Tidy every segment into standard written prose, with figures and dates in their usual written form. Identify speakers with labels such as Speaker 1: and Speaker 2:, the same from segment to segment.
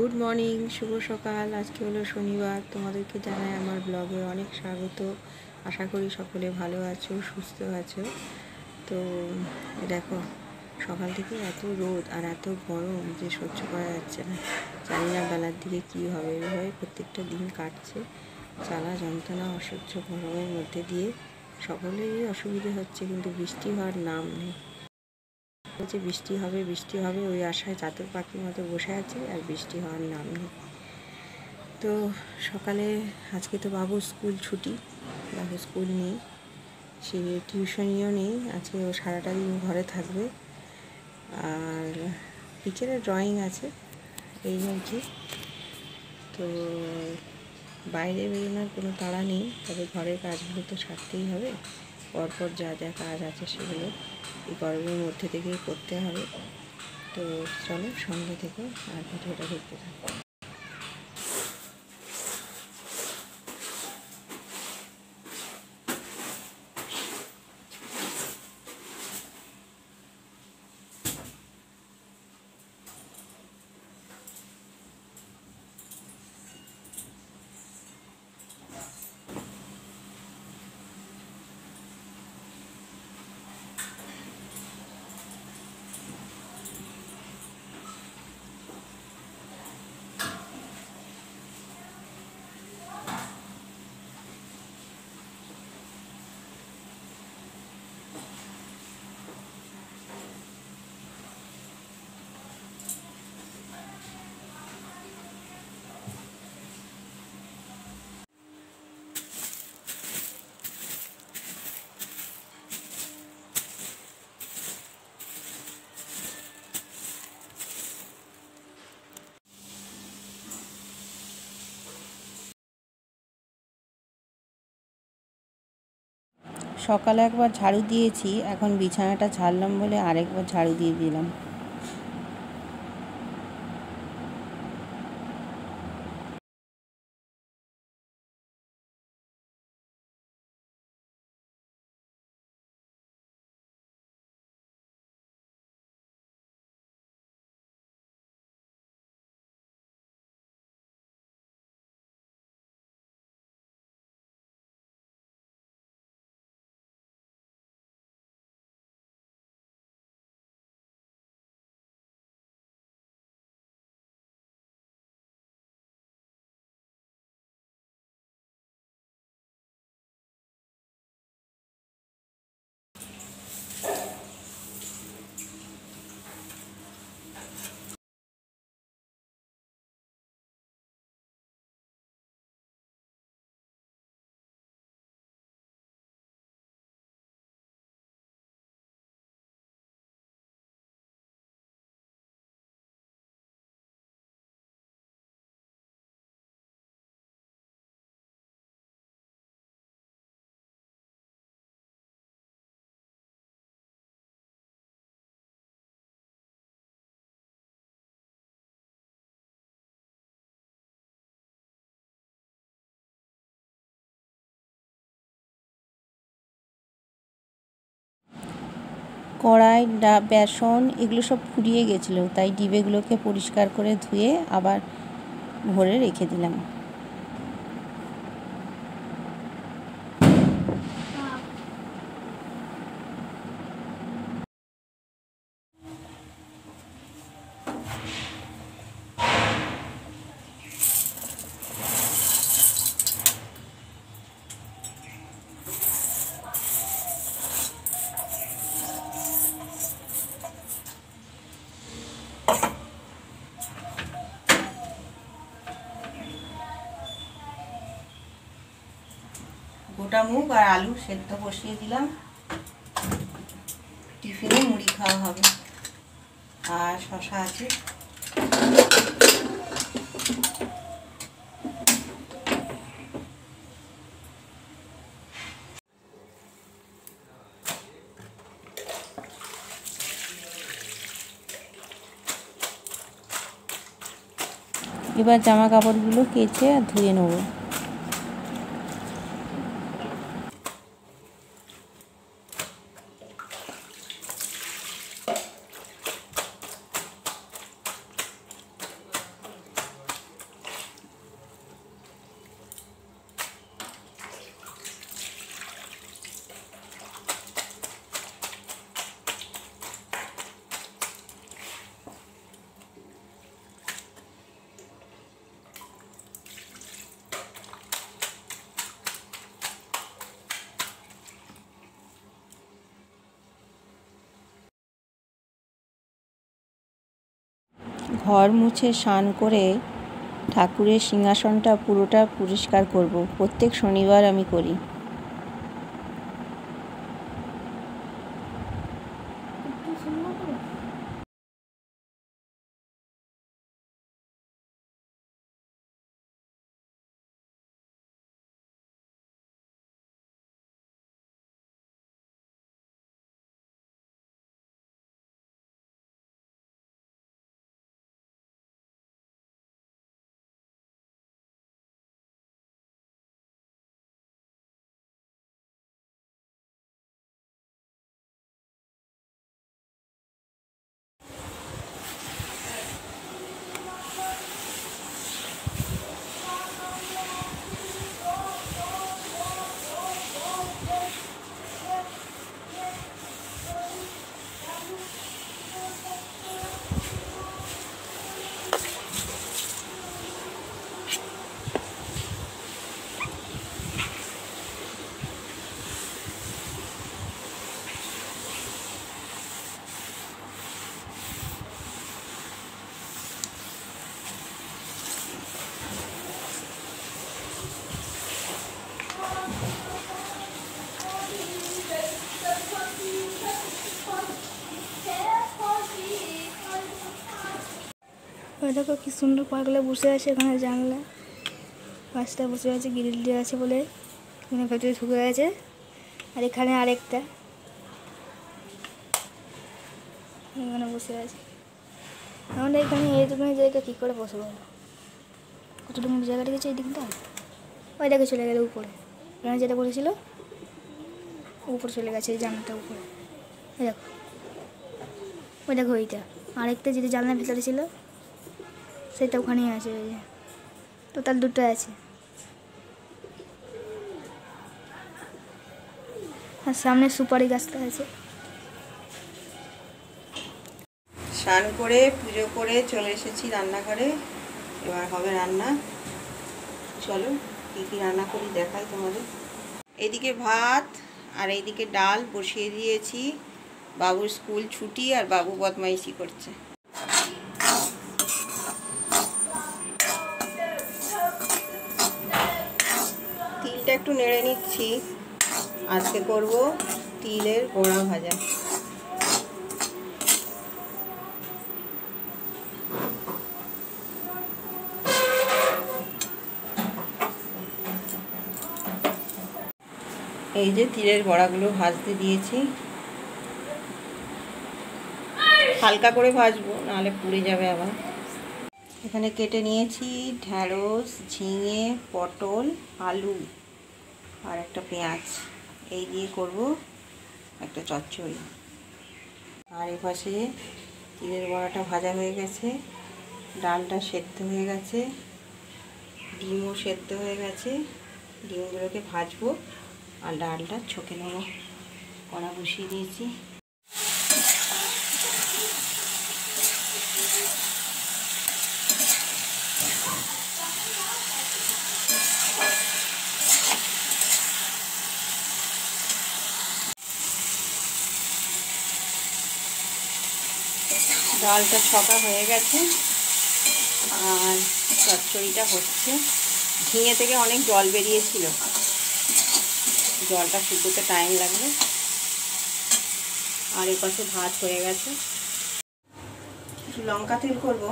Speaker 1: Good morning, শুভ সকাল। আজকে হলো শনিবার। তোমাদেরকে জানাই আমার ব্লগে অনেক স্বাগত। আশা করি সকলে ভালো আছো, সুস্থ আছো। তো দেখো, সকাল থেকে এত রোদ আর এত গরম যে সহ্য করা যাচ্ছে না। জানি না বেলার দিকে কী হবে। এভাবে প্রত্যেকটা দিন কাটছে জ্বালা যন্ত্রণা অসহ্য গরমের মধ্যে দিয়ে। সকলেরই অসুবিধে হচ্ছে, কিন্তু বৃষ্টি হওয়ার নাম নেই। বলছে বৃষ্টি হবে বৃষ্টি হবে, ওই আশায় চাতক পাখির মতো বসে আছে, আর বৃষ্টি হওয়ার নাম নেই। তো সকালে আজকে তো বাবুর স্কুল ছুটি, বাবু স্কুল নেই, সে টিউশনিও নেই। আজকে ও সারাটা দিন ঘরে থাকবে, আর বিকেলে ড্রয়িং আছে, এই আর কি। তো বাইরে বেরোনোর কোনো তাড়া নেই, তবে ঘরের কাজগুলো তো সারতেই হবে। পরপর যা যা কাজ আছে সেগুলো এই গরমের মধ্যে থেকেই করতে হবে। তো চলো সঙ্গে থেকে আর ভিডিওটা দেখতে থাকো। সকালে একবার ঝাড়ু দিয়েছি, এখন বিছানাটা ঝাড়লাম বলে আরেকবার ঝাড়ু দিয়ে দিলাম। কড়াই, বেসন এগুলো সব ফুরিয়ে গেছিলো, তাই ডিবেগুলোকে পরিষ্কার করে ধুয়ে আবার ভরে রেখে দিলাম। গোটা মুগ আর আলু সেদ্ধ বসিয়ে দিলাম, টিফিনে মুড়ি খাওয়া হবে। আর শশা আছে। এবার জামা কাপড়গুলো কেচে আর ধুয়ে নেবো। ঘর মুছে স্নান করে ঠাকুরের সিংহাসনটা পুরোটা পরিষ্কার করব। প্রত্যেক শনিবার আমি করি।
Speaker 2: দেখো কি সুন্দর পাগলা বসে আছে এখানে, জানলা পাঁচটা বসে আছে, গ্রিল দিয়ে আছে বলে এখানে ভেতরে ঢুকে গেছে। আর এখানে আরেকটা এখানে বসে আছে। আমরা এখানে এইটুকুনি জায়গা কী করে বসবো? কতটুকু জায়গা রেখেছে এই দিকটা, ওই দেখে চলে গেলে উপরে। এখানে যেটা বলেছিল উপরে চলে গেছে, এই জানলাটা উপরে। ওই দেখো, ওই দেখো ওইটা আরেকটা যেটা জানলার ভেতরে ছিল সেটা ওখানেই আছে। ওই যে টোটাল দুটো আছে। আর সামনে সুপারি গাছটা আছে।
Speaker 1: স্নান করে পুজো করে চলে এসেছি রান্নাঘরে। এবার হবে রান্না। চলো কী কী রান্না করি দেখাই তোমাদের। এদিকে ভাত আর এইদিকে ডাল বসিয়ে দিয়েছি। বাবুর স্কুল ছুটি আর বাবু বদমাইশি করছে। তিলটা একটু নেড়ে নিচ্ছি। আজকে করব তিলের বড়া ভাজা। এই যে তিলের বড়াগুলো ভাজতে দিয়েছি। হালকা করে ভাজবো, নাহলে পুড়ে যাবে আবার। এখানে কেটে নিয়েছি ঢ্যাঁড়স, ঝিঙে, পটল, আলু আর একটা পেঁয়াজ। এই দিয়ে করব একটা চচ্চড়ি। আর এপাশে তিলের বড়াটা ভাজা হয়ে গেছে, ডালটা সেদ্ধ হয়ে গেছে, ডিমও সেদ্ধ হয়ে গেছে। ডিমগুলোকে ভাজবো আর ডালটা ছকে নেব। কড়া বসিয়ে দিয়েছি। ডালটা ছকা হয়ে গেছে আর চচ্চড়িটা হচ্ছে। ঝিঙে থেকে অনেক জল বেরিয়েছিল, জলটা শুকোতে টাইম লাগবে। আর এপাশে ভাত হয়ে গেছে। একটু লঙ্কা তেল করবো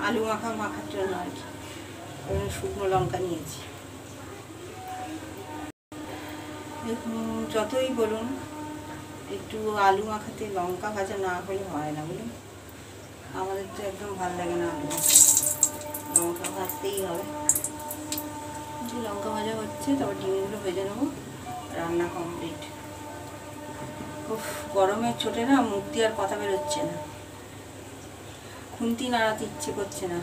Speaker 1: আলু মাখার জন্য আর কি। শুকনো লঙ্কা নিয়েছি। যতই বলুন একটু আলু মাখাতে লঙ্কা ভাজা না হলে হয় না, বলুন। আমাদের তো একদম ভালো লাগে না আলু, লঙ্কা ভাজতেই হবে। লঙ্কা ভাজা হচ্ছে, তারপর ডিমগুলো ভেজে নেবো। রান্না কমপ্লিট। খুব গরমের চোটে না মুখ দিয়ে আর কথা বেরোচ্ছে না, খুন্তি নাড়াতে ইচ্ছে করছে না।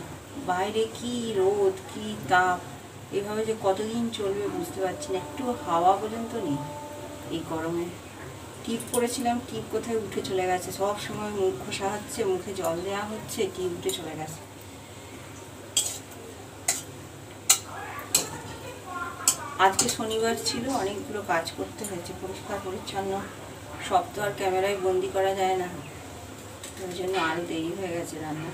Speaker 1: বাইরে কি রোদ, কি তাপ, এভাবে যে কতদিন চলবে বুঝতে পারছি না। একটু হাওয়া পর্যন্ত নেই এই গরমে। টিপ পরেছিলাম, টিপ কোথায় উঠে চলে গেছে। সব সময় মুখ ঘষা হচ্ছে, মুখে জল দেওয়া হচ্ছে, টিপ উঠে চলে গেছে। আজকে শনিবার ছিল, অনেকগুলো কাজ করতে হয়েছে, পরিষ্কার পরিচ্ছন্ন। সব তো আর ক্যামেরায় বন্দি করা যায় না। ওই জন্য আরও দেরি হয়ে গেছে রান্না।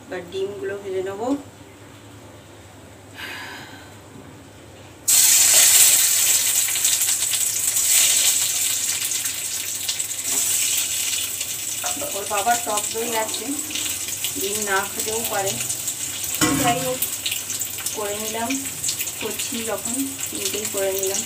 Speaker 1: এবার ডিমগুলো ভেজে নেবো। ওর বাবার টক দই আছে, ডিম না খেতেও পারে। যাই হোক করে নিলাম, করছি যখন তিনটেই করে নিলাম।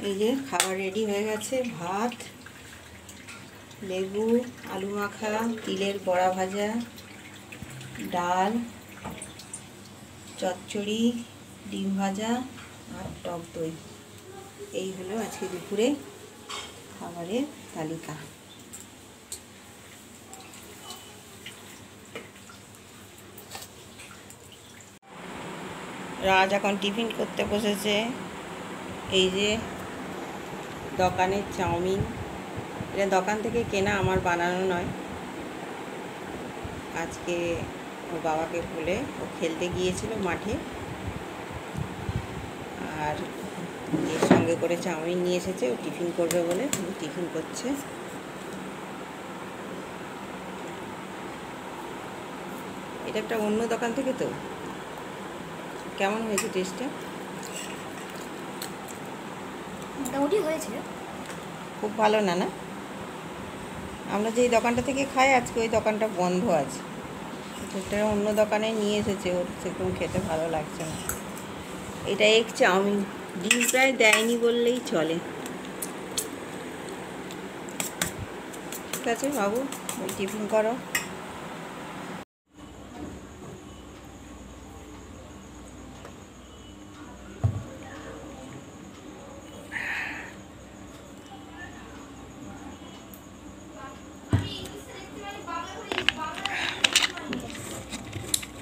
Speaker 1: এই যে খাবার রেডি হয়ে গেছে, ভাত, লেবু, আলু মাখা, তিলের বড়া ভাজা, ডাল, চচ্চড়ি, ডিম ভাজা আর টক দই। এই হলো আজকে দুপুরে খাবারের তালিকা। রাজ এখন টিফিন করতে বসেছে। এই যে দোকানের চাউমিন, এটা দোকান থেকে কেনা, আমার বানানো নয়। আজকে ওর বাবাকে বলে ও খেলতে গিয়েছিল মাঠে, আর এর সঙ্গে করে চাউমিন নিয়ে এসেছে। ও টিফিন করবে বলে টিফিন করছে। এটা একটা অন্য দোকান থেকে। তো কেমন হয়েছে টেস্টটা?
Speaker 2: মোটামুটি হয়েছে,
Speaker 1: খুব ভালো না? না, আমরা যেই দোকানটা থেকে খাই আজকে ওই দোকানটা বন্ধ আছে। এটা অন্য দোকানে নিয়ে এসেছে, ওর সেরকম খেতে ভালো লাগছে না। এটা এক চাউমিন, ডিম প্রায় দেয়নি বললেই চলে। ঠিক আছে বাবু, ওই টিফিন করো।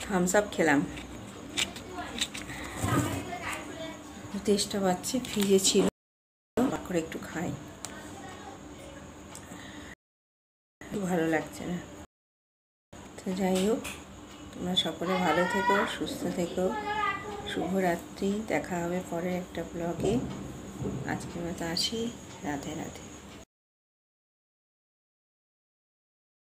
Speaker 1: থামস আপ খেলাম, টেস্টটা পাচ্ছি। ফ্রিজে ছিল, করে একটু খাই, ভালো লাগছে না। তো যাই হোক, তোমরা সকলে ভালো থেকো, সুস্থ থেকো। শুভরাত্রি, দেখা হবে পরে একটা ব্লগে। আজকের মতো আসি, রাধে রাধে।